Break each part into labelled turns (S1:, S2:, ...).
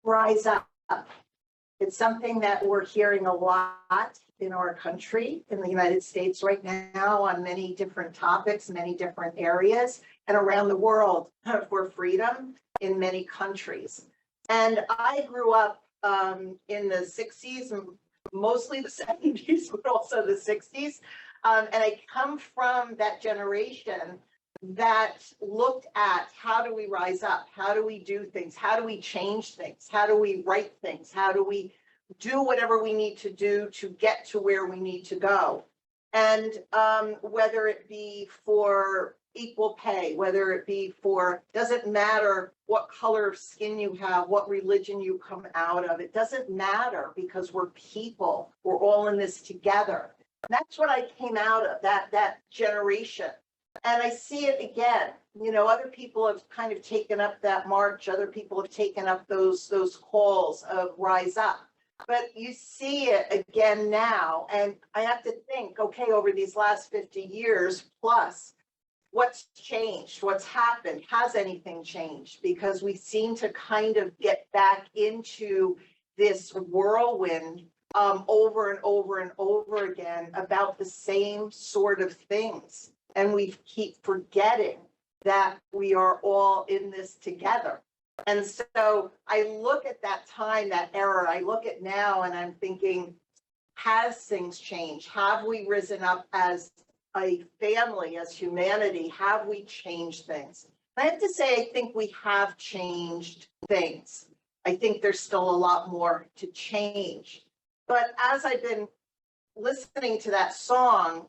S1: rise up. It's something that we're hearing a lot in our country, in the United States right now, on many different topics, many different areas, and around the world for freedom in many countries. And I grew up in the 60s, mostly the 70s, but also the 60s. And I come from that generation that looked at how do we rise up? How do we do things? How do we change things? How do we write things? How do we do whatever we need to do to get to where we need to go? And whether it be for equal pay, whether it be for, doesn't matter what color of skin you have, what religion you come out of, it doesn't matter because we're people, we're all in this together. And that's what I came out of, that generation. And I see it again. You know, other people have kind of taken up that march. Other people have taken up those calls of rise up. But you see it again now. And I have to think, okay, over these last 50 years plus, what's changed? What's happened? Has anything changed? Because we seem to kind of get back into this whirlwind over and over and over again about the same sort of things. And we keep forgetting that we are all in this together. And so I look at that time, that era, I look at now and I'm thinking, has things changed? Have we risen up as a family, as humanity? Have we changed things? I have to say, I think we have changed things. I think there's still a lot more to change. But as I've been listening to that song,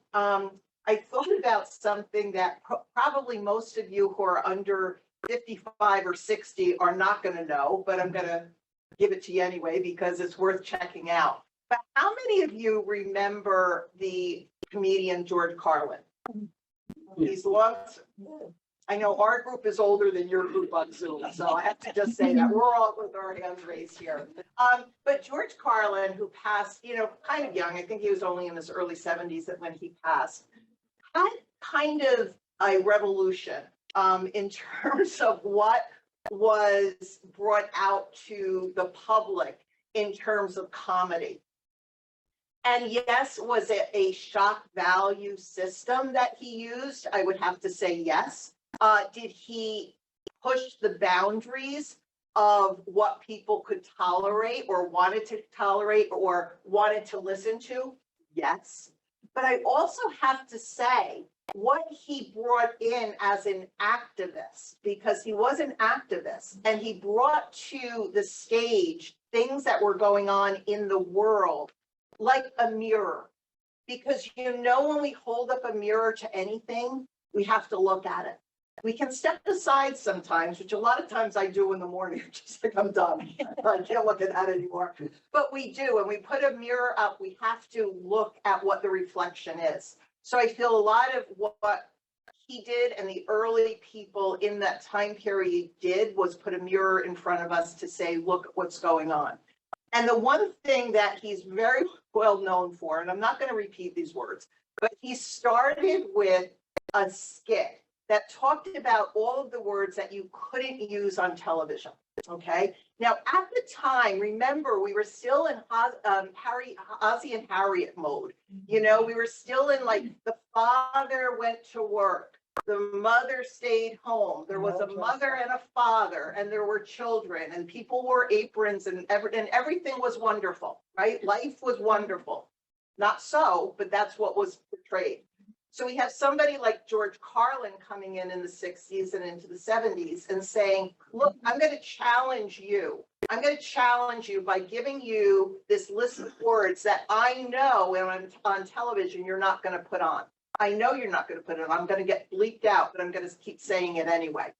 S1: I thought about something that probably most of you who are under 55 or 60 are not going to know, but I'm going to give it to you anyway because it's worth checking out. But how many of you remember the comedian George Carlin? He's long. I know our group is older than your group on Zoom, so I have to just say that we're all with our hands raised here. But George Carlin, who passed, you know, kind of young, I think he was only in his early 70s when he passed, had kind of a revolution in terms of what was brought out to the public in terms of comedy. And yes, was it a shock value system that he used? I would have to say yes. Did he push the boundaries of what people could tolerate or wanted to tolerate or wanted to listen to? Yes. But I also have to say what he brought in as an activist, because he was an activist and he brought to the stage things that were going on in the world, like a mirror. Because you know, when we hold up a mirror to anything, we have to look at it. We can step aside sometimes, which a lot of times I do in the morning, just like I'm done. I can't look at that anymore. But we do. When we put a mirror up, we have to look at what the reflection is. So I feel a lot of what he did and the early people in that time period did was put a mirror in front of us to say, look at what's going on. And the one thing that he's very well known for, and I'm not going to repeat these words, but he started with a skit that talked about all of the words that you couldn't use on television. Okay. Now, at the time, remember, we were still in Ozzie and Harriet mode. You know, we were still in like the father went to work, the mother stayed home. There was a mother and a father, and there were children, and people wore aprons, and everything was wonderful, right? Life was wonderful. Not so, but that's what was portrayed. So we have somebody like George Carlin coming in the 60s and into the 70s and saying, look, I'm going to challenge you. I'm going to challenge you by giving you this list of words that I know when I'm on television you're not going to put on. I know you're not going to put it on. I'm going to get bleeped out, but I'm going to keep saying it anyway.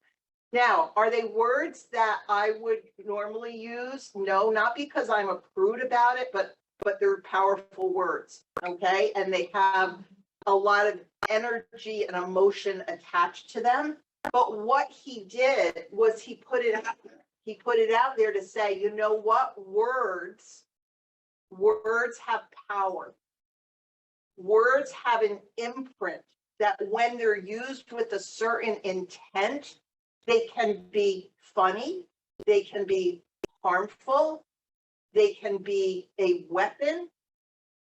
S1: Now, are they words that I would normally use? No, not because I'm a prude about it, but they're powerful words, okay? And they have a lot of energy and emotion attached to them. But what he did was he put it out there. He put it out there to say, you know what? Words have power. Words have an imprint that when they're used with a certain intent, they can be funny, they can be harmful, they can be a weapon,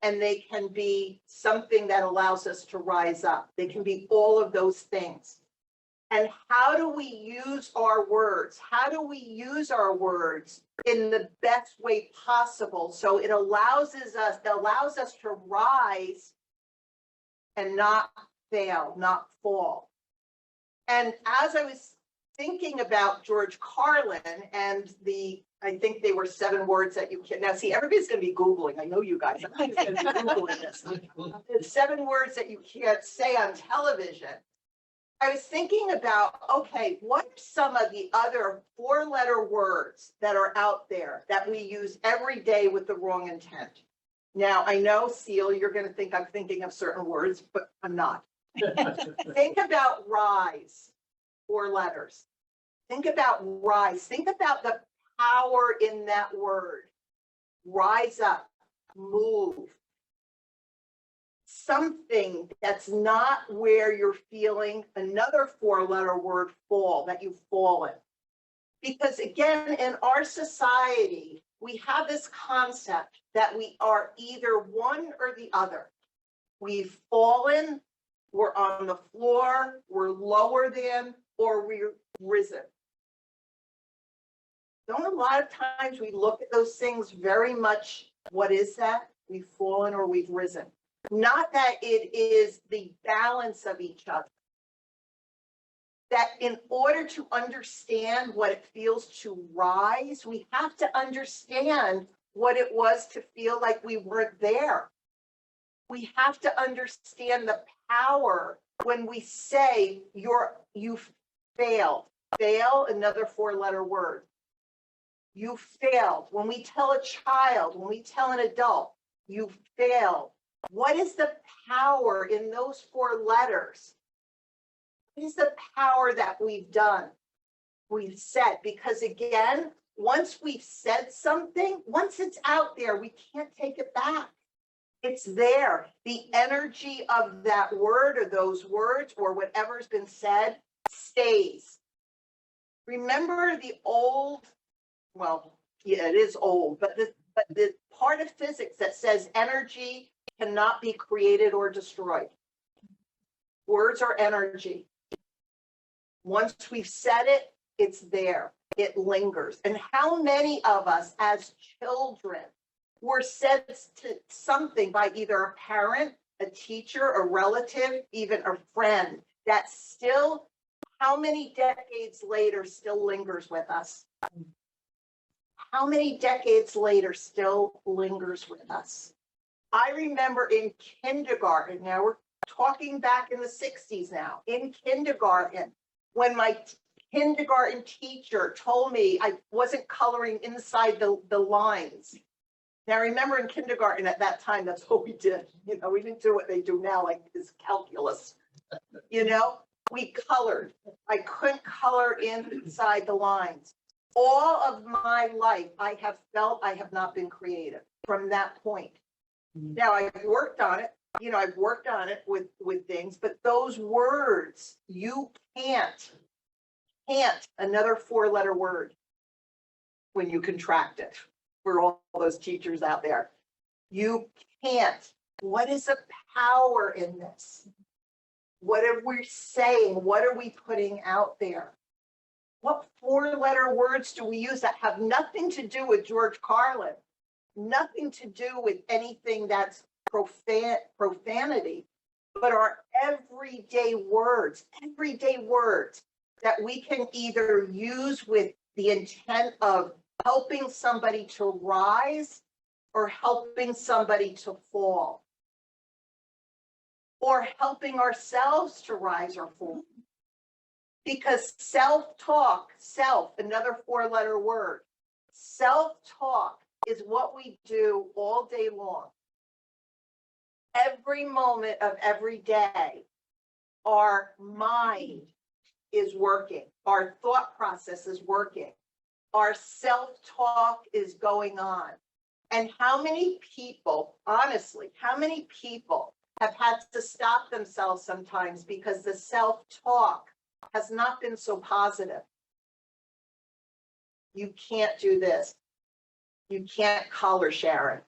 S1: and they can be something that allows us to rise up. They can be all of those things. And how do we use our words? How do we use our words in the best way possible so it allows us to rise and not fail, not fall? And as I was thinking about George Carlin and I think they were 7 words that you can, now see, everybody's going to be Googling. I know you guys, I'm going to be Googling this. The 7 words that you can't say on television. I was thinking about, okay, what are some of the other 4-letter words that are out there that we use every day with the wrong intent? Now, I know, Seal, you're going to think I'm thinking of certain words, but I'm not. Think about rise, 4 letters. Think about rise. Think about the power in that word. Rise up, move. Something that's not where you're feeling. Another 4-letter word, fall, that you've fallen. Because again, in our society, we have this concept that we are either one or the other. We've fallen, we're on the floor, we're lower than, or we're risen. Don't a lot of times we look at those things very much, what is that? We've fallen or we've risen. Not that it is the balance of each other. That in order to understand what it feels to rise, we have to understand what it was to feel like we weren't there. We have to understand the power when we say you failed. Fail, another 4-letter word. You failed. When we tell a child, when we tell an adult, you failed. What is the power in those 4 letters? What is the power that we've done? We've said, because again, once we've said something, once it's out there, we can't take it back. It's there. The energy of that word or those words or whatever's been said stays. Remember the old, well, yeah, it is old, but the part of physics that says energy cannot be created or destroyed. Words are energy. Once we've said it, it's there. It lingers. And how many of us as children were said to something by either a parent, a teacher, a relative, even a friend that still, how many decades later still lingers with us? How many decades later still lingers with us? I remember in kindergarten, now we're talking back in the 60s now, in kindergarten, when my kindergarten teacher told me I wasn't coloring inside the lines. Now, remember in kindergarten at that time, that's what we did. You know, we didn't do what they do now, like this calculus. You know, we colored. I couldn't color inside the lines. All of my life, I have felt I have not been creative from that point. Now, I've worked on it. You know, I've worked on it with things, but those words, you can't, another 4-letter word when you contract it. For all those teachers out there, you can't. What is the power in this? What are we saying? What are we putting out there? What 4-letter words do we use that have nothing to do with George Carlin? Nothing to do with anything that's profanity, but are everyday words that we can either use with the intent of helping somebody to rise or helping somebody to fall, or helping ourselves to rise or fall. Because self-talk, another 4-letter word, self-talk is what we do all day long. Every moment of every day, our mind is working, our thought process is working. Our self-talk is going on. And how many people, honestly, how many people have had to stop themselves sometimes because the self-talk has not been so positive? You can't do this. You can't color Sharon.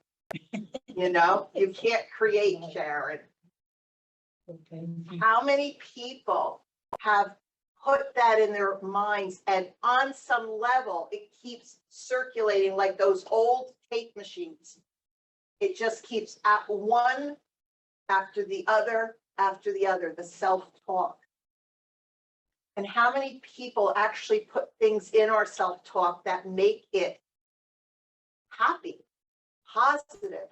S1: You know, you can't create Sharon.
S2: Okay.
S1: How many people have put that in their minds, and on some level, it keeps circulating like those old tape machines. It just keeps at one after the other, the self-talk. And how many people actually put things in our self-talk that make it happy, positive?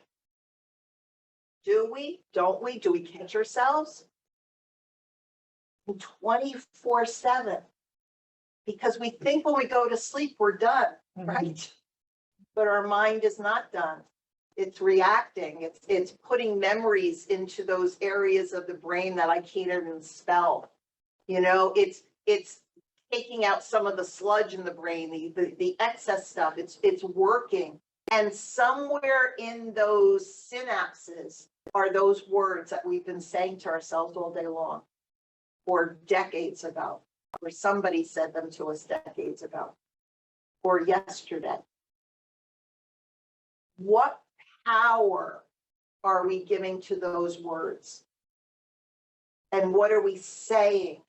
S1: Do we? Don't we? Do we catch ourselves? 24/7. Because we think when we go to sleep, we're done, right? But our mind is not done. It's reacting. It's putting memories into those areas of the brain that I can't even spell. You know, it's taking out some of the sludge in the brain, the excess stuff. It's working. And somewhere in those synapses are those words that we've been saying to ourselves all day long, or decades ago, or somebody said them to us decades ago, or yesterday. What power are we giving to those words? And what are we saying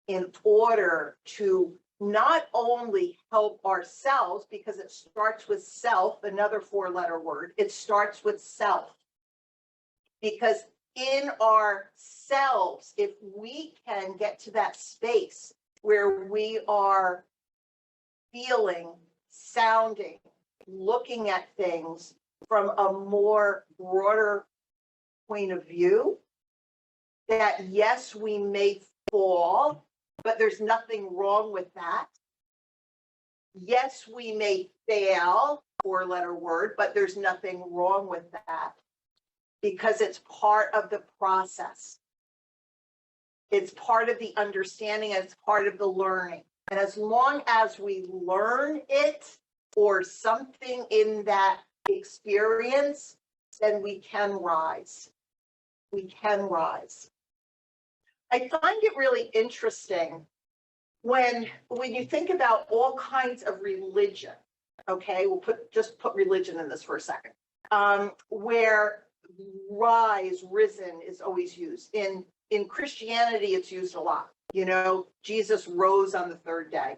S1: in order to not only help ourselves, because it starts with self, another 4-letter word, it starts with self. Because in ourselves, if we can get to that space where we are feeling, sounding, looking at things from a more broader point of view, that yes, we may fall, but there's nothing wrong with that. Yes, we may fail, 4-letter word, but there's nothing wrong with that, because it's part of the process. It's part of the understanding, and it's part of the learning. And as long as we learn it, or something in that experience, then we can rise. We can rise. I find it really interesting when you think about all kinds of religion. Okay, we'll just put religion in this for a second, where rise, risen is always used. In Christianity, it's used a lot. You know, Jesus rose on the 3rd day.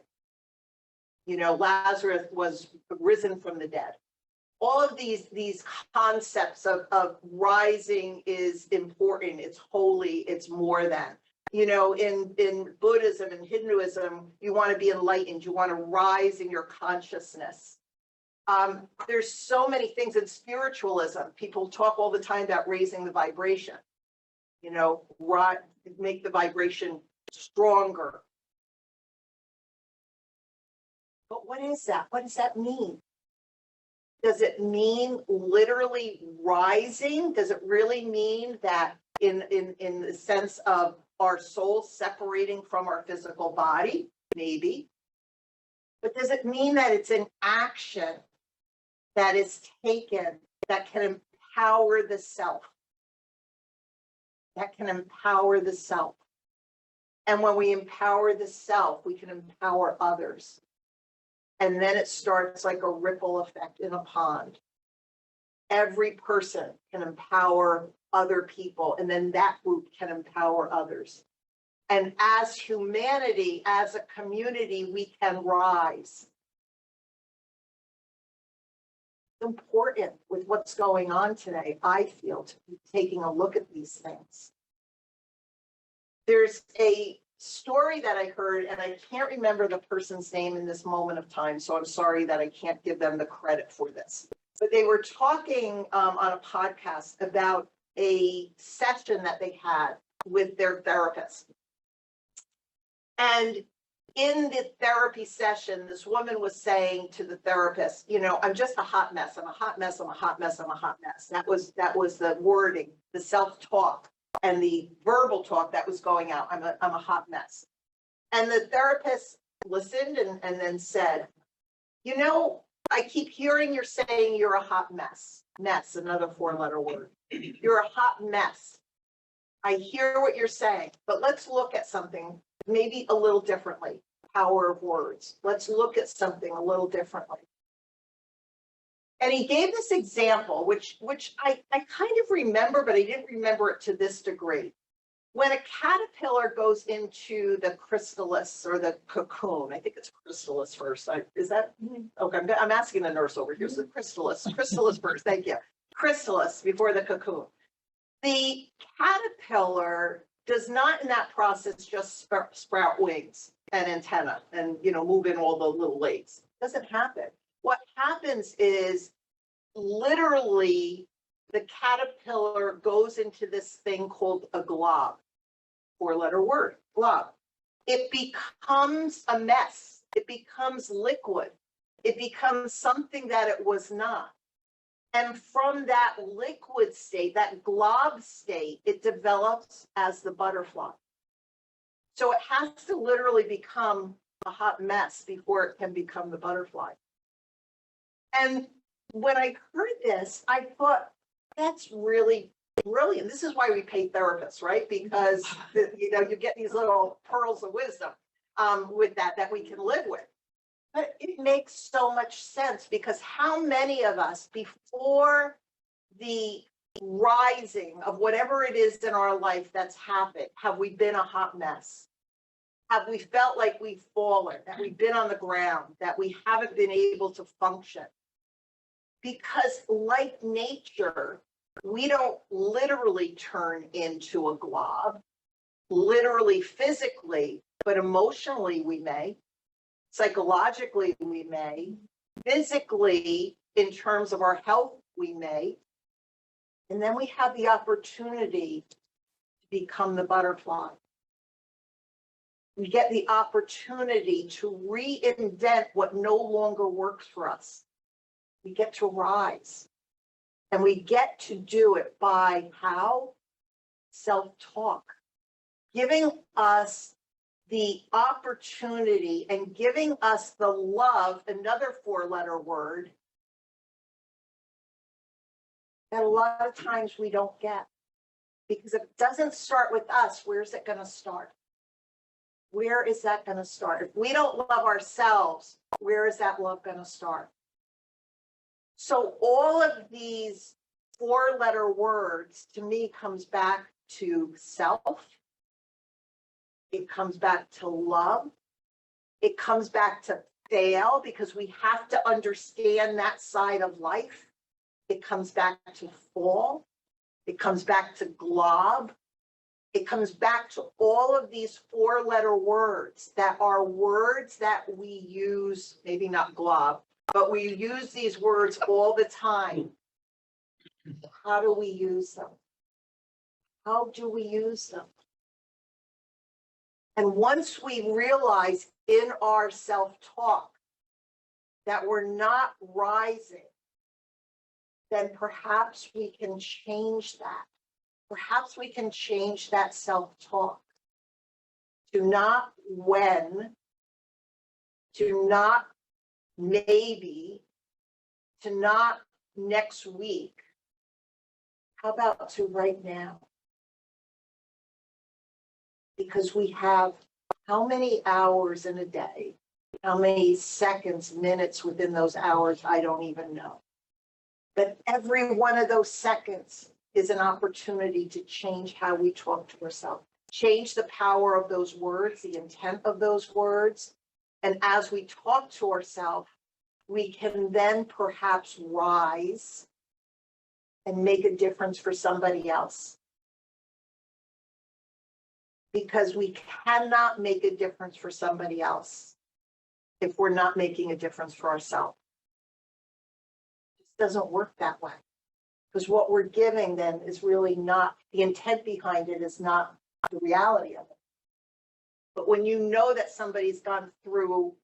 S1: You know, Lazarus was risen from the dead. All of these concepts of rising is important. It's holy. It's more than. You know, in Buddhism and Hinduism, you want to be enlightened. You want to rise in your consciousness. There's so many things in spiritualism. People talk all the time about raising the vibration. You know, make the vibration stronger. But what is that? What does that mean? Does it mean literally rising? Does it really mean that in the sense of our soul separating from our physical body? Maybe. But does it mean that it's an action that is taken that can empower the self? That can empower the self. And when we empower the self, we can empower others. And then it starts like a ripple effect in a pond. Every person can empower other people, and then that group can empower others. And as humanity, as a community, we can rise. It's important with what's going on today, I feel, to be taking a look at these things. There's a story that I heard, and I can't remember the person's name in this moment of time, so I'm sorry that I can't give them the credit for this. But they were talking on a podcast about a session that they had with their therapist. And in the therapy session, this woman was saying to the therapist, you know, I'm just a hot mess. I'm a hot mess. I'm a hot mess. I'm a hot mess. That was the wording, the self-talk and the verbal talk that was going out. I'm a hot mess. And the therapist listened and then said, you know, I keep hearing you're saying you're a hot mess. Mess, another 4-letter word. You're a hot mess. I hear what you're saying, but let's look at something maybe a little differently. power of words. Let's look at something a little differently. And he gave this example, which I kind of remember, but I didn't remember it to this degree. When a caterpillar goes into the chrysalis or the cocoon, I think it's chrysalis first. Is that okay? I'm asking the nurse over here. So chrysalis first. Thank you. Chrysalis before the cocoon. The caterpillar does not, in that process, just sprout wings and antenna and move in all the little legs. It doesn't happen. What happens is literally the caterpillar goes into this thing called a glob. 4-letter word, glob. It becomes a mess. It becomes liquid. It becomes something that it was not. And from that liquid state, that glob state, it develops as the butterfly. So it has to literally become a hot mess before it can become the butterfly. And when I heard this, I thought, that's really brilliant. This is why we pay therapists, right? Because you get these little pearls of wisdom with that we can live with. But it makes so much sense, because how many of us, before the rising of whatever it is in our life that's happened, have we been a hot mess? Have we felt like we've fallen, that we've been on the ground, that we haven't been able to function? Because like nature, we don't literally turn into a glob, literally physically, but emotionally we may, psychologically we may, physically in terms of our health we may, and then we have the opportunity to become the butterfly. We get the opportunity to reinvent what no longer works for us. We get to rise. And we get to do it by how? Self-talk. Giving us the opportunity and giving us the love, another 4-letter word, that a lot of times we don't get. Because if it doesn't start with us, where's it going to start? Where is that going to start? If we don't love ourselves, where is that love going to start? So all of these 4-letter words to me comes back to self. It comes back to love. It comes back to fail, because we have to understand that side of life. It comes back to fall. It comes back to glob. It comes back to all of these 4-letter words that are words that we use, maybe not glob, but we use these words all the time. How do we use them? How do we use them? And once we realize in our self-talk that we're not rising, then perhaps we can change that. Perhaps we can change that self-talk to not when, to not maybe, to not next week. How about to right now? Because we have how many hours in a day, how many seconds, minutes within those hours, I don't even know. But every one of those seconds is an opportunity to change how we talk to ourselves, change the power of those words, the intent of those words. And as we talk to ourselves, we can then perhaps rise and make a difference for somebody else. Because we cannot make a difference for somebody else if we're not making a difference for ourselves. It just doesn't work that way. Because what we're giving then is really not, the intent behind it is not the reality of it. But when you know that somebody's gone through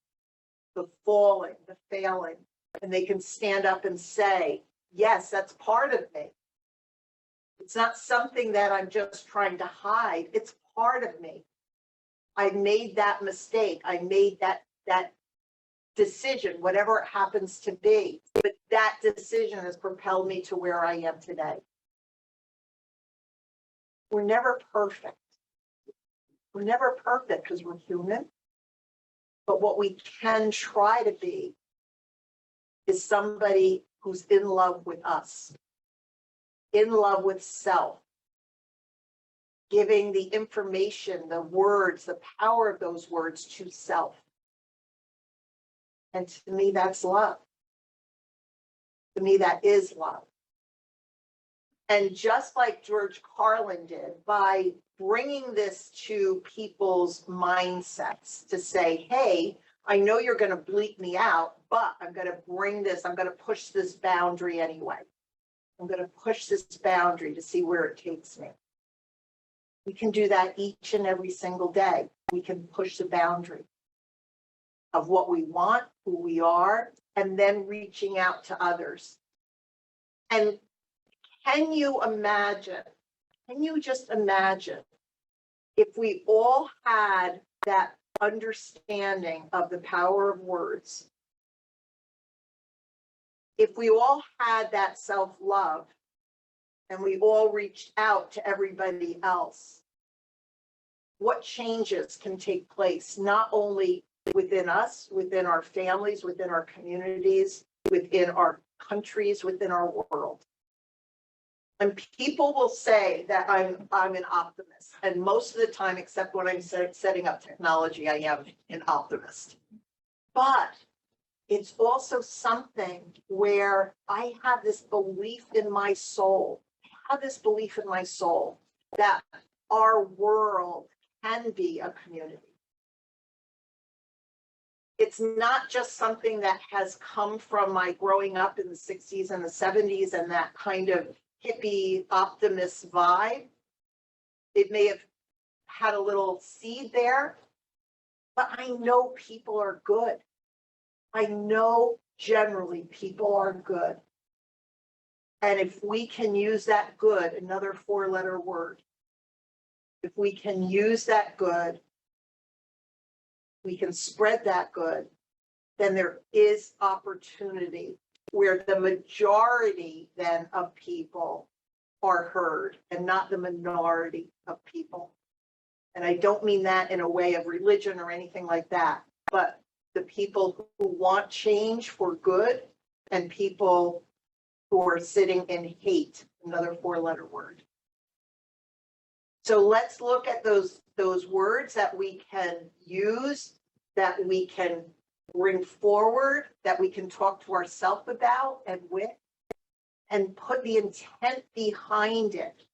S1: the falling, the failing, and they can stand up and say, yes, that's part of me. It's not something that I'm just trying to hide. It's part of me. I made that mistake. I made that decision, whatever it happens to be. But that decision has propelled me to where I am today. We're never perfect. We're never perfect because we're human. But what we can try to be is somebody who's in love with us, in love with self, giving the information, the words, the power of those words to self. And to me, that's love. To me, that is love. And just like George Carlin did, by bringing this to people's mindsets to say, hey, I know you're going to bleep me out, but I'm going to bring this, I'm going to push this boundary anyway. I'm going to push this boundary to see where it takes me. We can do that each and every single day. We can push the boundary of what we want, who we are, and then reaching out to others. And can you just imagine if we all had that understanding of the power of words, if we all had that self-love and we all reached out to everybody else, what changes can take place, not only within us, within our families, within our communities, within our countries, within our world. And people will say that I'm an optimist, and most of the time, except when I'm setting up technology, I am an optimist. But it's also something where I have this belief in my soul. That our world can be a community. It's not just something that has come from my growing up in the 60s and the 70s and that kind of hippie optimist vibe. It may have had a little seed there, but I know people are good. I know generally people are good. And if we can use that good, another 4-letter word, if we can use that good, we can spread that good, then there is opportunity where the majority then of people are heard and not the minority of people. And I don't mean that in a way of religion or anything like that, but the people who want change for good and people who are sitting in hate, another 4-letter word. So let's look at those words that we can use, that we can bring forward, that we can talk to ourselves about and with, and put the intent behind it.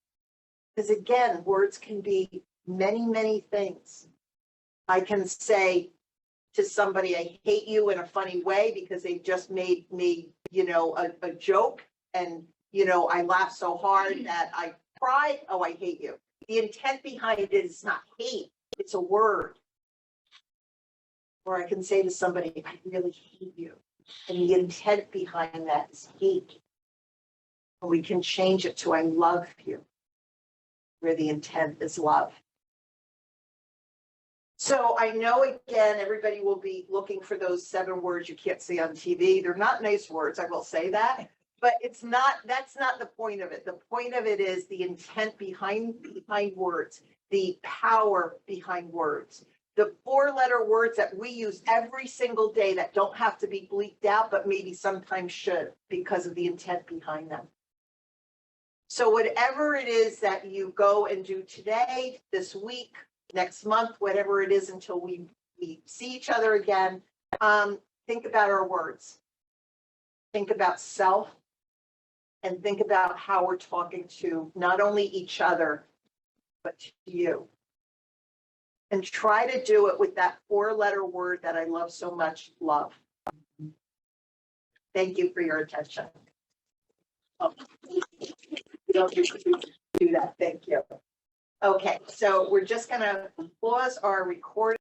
S1: Because again, words can be many, many things. I can say to somebody, I hate you in a funny way because they just made me, a joke. And, I laughed so hard that I cried. Oh, I hate you. The intent behind it is not hate. It's a word. Or I can say to somebody, I really hate you. And the intent behind that is hate. And we can change it to I love you, where the intent is love. So I know, again, everybody will be looking for those 7 words you can't see on TV. They're not nice words, I will say that. But that's not the point of it. The point of it is the intent behind words, the power behind words. The 4-letter words that we use every single day that don't have to be bleeped out, but maybe sometimes should because of the intent behind them. So whatever it is that you go and do today, this week, next month, whatever it is until we see each other again, think about our words. Think about self, and think about how we're talking to not only each other, but to you. And try to do it with that 4-letter word that I love so much, love. Thank you for your attention. Oh, you don't usually do that. Thank you. Okay, so we're just going to pause our recording.